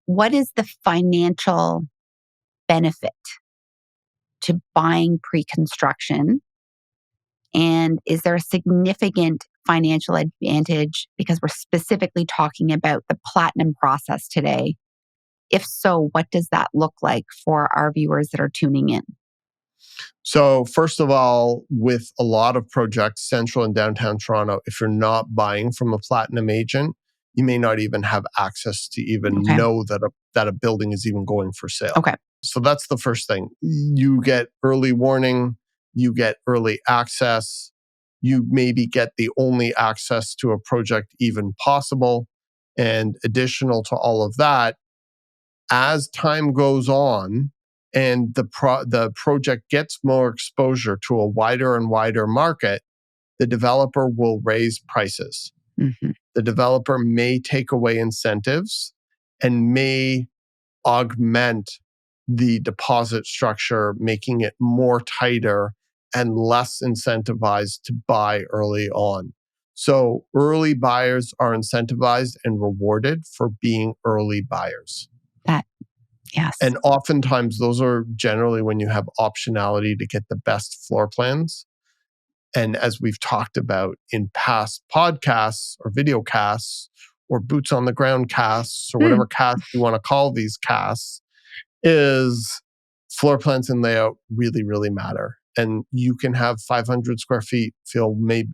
what is the financial benefit to buying pre-construction? And is there a significant financial advantage because we're specifically talking about the platinum process today? If so, what does that look like for our viewers that are tuning in? So first of all, with a lot of projects, central and downtown Toronto, if you're not buying from a platinum agent, you may not even have access to even Okay. know that a building is even going for sale. Okay. So that's the first thing. You get early warning, you get early access, you maybe get the only access to a project even possible. And additional to all of that, as time goes on and the project gets more exposure to a wider and wider market, the developer will raise prices. Mm-hmm. The developer may take away incentives and may augment the deposit structure, making it more tighter and less incentivized to buy early on. So early buyers are incentivized and rewarded for being early buyers. Yes. And oftentimes those are generally when you have optionality to get the best floor plans. And as we've talked about in past podcasts or video casts or boots on the ground casts or whatever cast you want to call these casts, is floor plans and layout really, really matter. And you can have 500 square feet feel way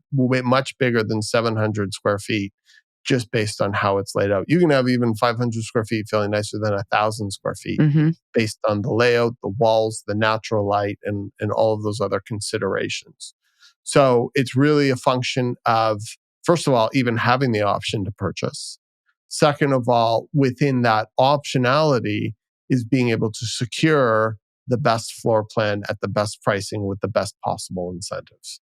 much bigger than 700 square feet just based on how it's laid out. You can have even 500 square feet feeling nicer than 1,000 square feet Mm-hmm. based on the layout, the walls, the natural light, and all of those other considerations. So it's really a function of, first of all, even having the option to purchase. Second of all, within that optionality is being able to secure the best floor plan at the best pricing with the best possible incentives.